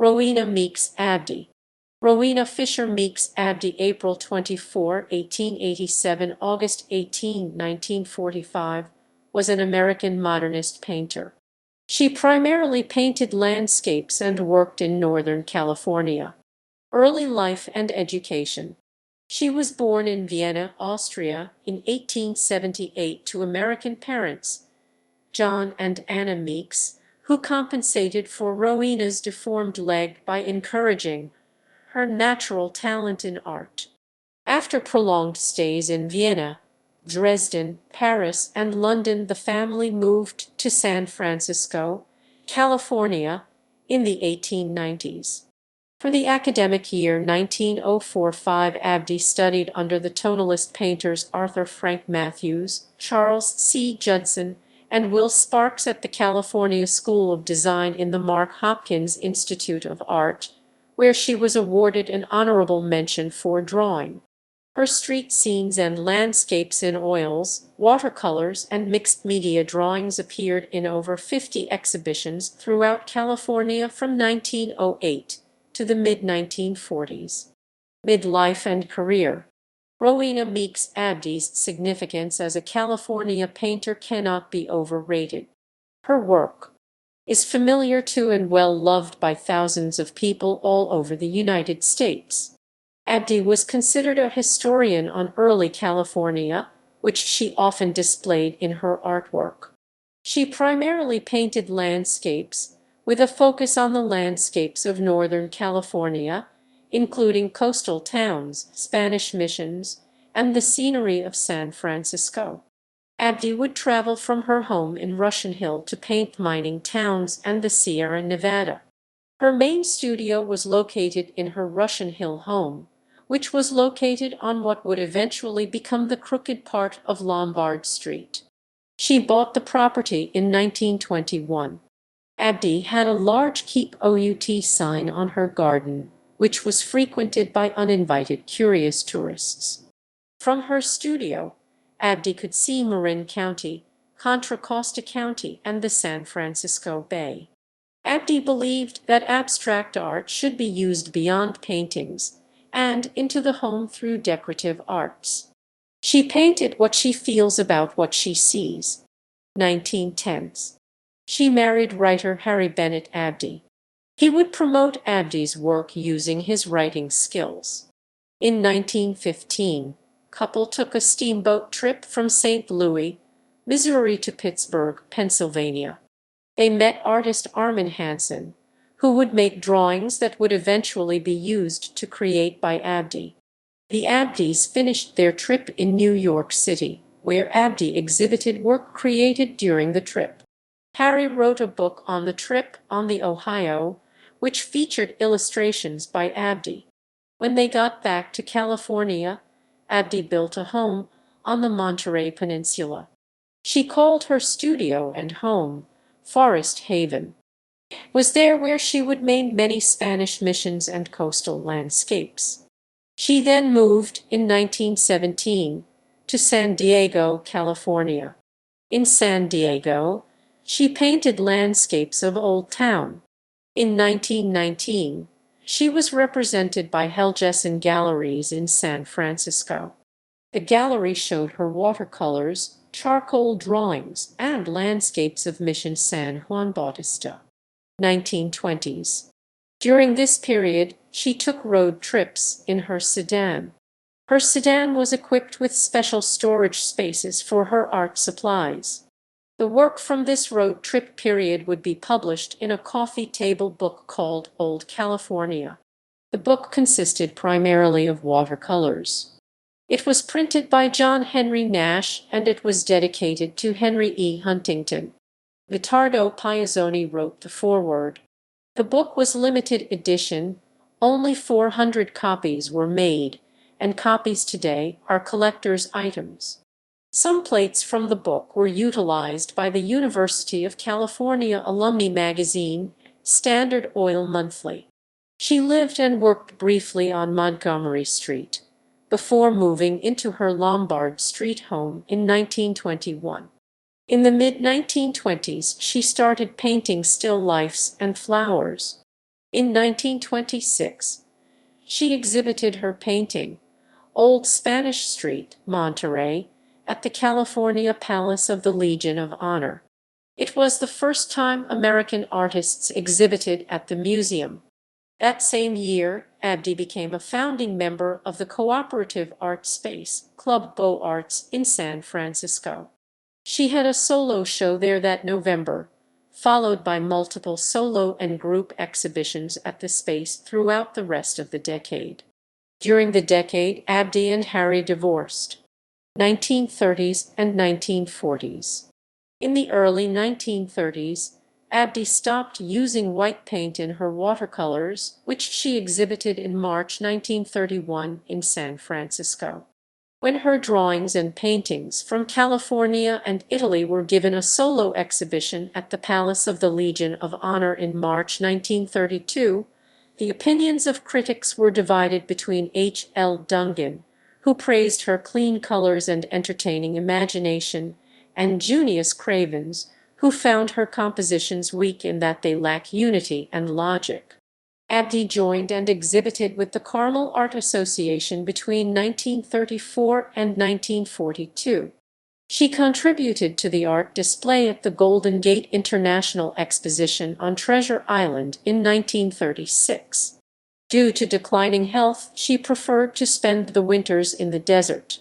Rowena Meeks Abdy. Rowena Fischer Meeks Abdy, April 24, 1887, August 18, 1945, was an American modernist painter. She primarily painted landscapes and worked in Northern California. Early life and education. She was born in Vienna, Austria, in 1878 to American parents, John and Anna Meeks, who compensated for Rowena's deformed leg by encouraging her natural talent in art. After prolonged stays in Vienna, Dresden, Paris, and London, the family moved to San Francisco, California, in the 1890s. For the academic year 1904-05, Abdy studied under the tonalist painters Arthur Frank Matthews, Charles C. Judson, and Will Sparks at the California School of Design in the Mark Hopkins Institute of Art, where she was awarded an honorable mention for drawing. Her street scenes and landscapes in oils, watercolors, and mixed media drawings appeared in over 50 exhibitions throughout California from 1908 to the mid-1940s. Midlife and career. Rowena Meeks Abdy's significance as a California painter cannot be overrated. Her work is familiar to and well loved by thousands of people all over the United States. Abdy was considered a historian on early California, which she often displayed in her artwork. She primarily painted landscapes, with a focus on the landscapes of Northern California, including coastal towns, Spanish missions, and the scenery of San Francisco. Abdy would travel from her home in Russian Hill to paint mining towns and the Sierra Nevada. Her main studio was located in her Russian Hill home, which was located on what would eventually become the crooked part of Lombard Street. She bought the property in 1921. Abdy had a large Keep Out sign on her garden, which was frequented by uninvited curious tourists. From her studio, Abdy could see Marin County, Contra Costa County, and the San Francisco Bay. Abdy believed that abstract art should be used beyond paintings and into the home through decorative arts. She painted what she feels about what she sees. 1910s. She married writer Harry Bennett Abdy. He would promote Abdy's work using his writing skills. In 1915, couple took a steamboat trip from St. Louis, Missouri to Pittsburgh, Pennsylvania. They met artist Armin Hansen, who would make drawings that would eventually be used to create by Abdy. The Abdys finished their trip in New York City, where Abdy exhibited work created during the trip. Harry wrote a book on the trip on the Ohio, which featured illustrations by Abdy. When they got back to California, Abdy built a home on the Monterey Peninsula. She called her studio and home Forest Haven. It was there where she would make many Spanish missions and coastal landscapes. She then moved in 1917 to San Diego, California. In San Diego, she painted landscapes of Old Town. In 1919, she was represented by Helgeson Galleries in San Francisco. The gallery showed her watercolors, charcoal drawings, and landscapes of Mission San Juan Bautista. 1920s. During this period, she took road trips in her sedan. Her sedan was equipped with special storage spaces for her art supplies. The work from this road trip period would be published in a coffee table book called Old California. The book consisted primarily of watercolors. It was printed by John Henry Nash, and it was dedicated to Henry E. Huntington. Vittardo Piazzoni wrote the foreword. The book was limited edition, only 400 copies were made, and copies today are collector's items. Some plates from the book were utilized by the University of California alumni magazine, Standard Oil Monthly. She lived and worked briefly on Montgomery Street, before moving into her Lombard Street home in 1921. In the mid-1920s, she started painting still lifes and flowers. In 1926, she exhibited her painting, Old Spanish Street, Monterey, at the California Palace of the Legion of Honor. It was the first time American artists exhibited at the museum. That same year, Abdy became a founding member of the cooperative art space, Club Beaux Arts in San Francisco. She had a solo show there that November, followed by multiple solo and group exhibitions at the space throughout the rest of the decade. During the decade, Abdy and Harry divorced. 1930s and 1940s. In the early 1930s, Abdy stopped using white paint in her watercolors, which she exhibited in March 1931 in San Francisco. When her drawings and paintings from California and Italy were given a solo exhibition at the Palace of the Legion of Honor in March 1932, the opinions of critics were divided between H. L. Dungan, who praised her clean colors and entertaining imagination, and Junius Cravens, who found her compositions weak in that they lack unity and logic. Abdy joined and exhibited with the Carmel Art Association between 1934 and 1942. She contributed to the art display at the Golden Gate International Exposition on Treasure Island in 1936. Due to declining health, she preferred to spend the winters in the desert.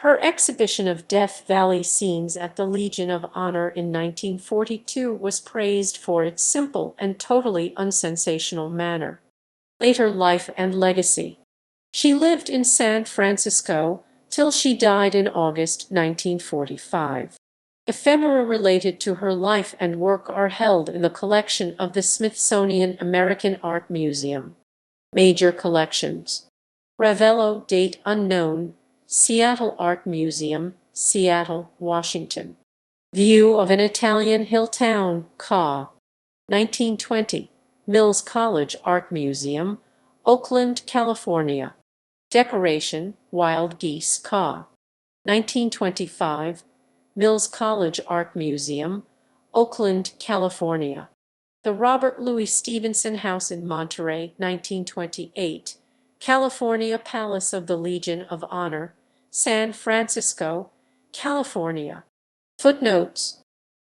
Her exhibition of Death Valley scenes at the Legion of Honor in 1942 was praised for its simple and totally unsensational manner. Later life and legacy. She lived in San Francisco till she died in August 1945. Ephemera related to her life and work are held in the collection of the Smithsonian American Art Museum. Major collections. Ravello, date unknown, Seattle Art Museum, Seattle, Washington. View of an Italian hill town, Ca. 1920. Mills College Art Museum, Oakland, California. Decoration, Wild Geese, Ca. 1925. Mills College Art Museum, Oakland, California. The Robert Louis Stevenson House in Monterey, 1928. California Palace of the Legion of Honor, San Francisco, California. Footnotes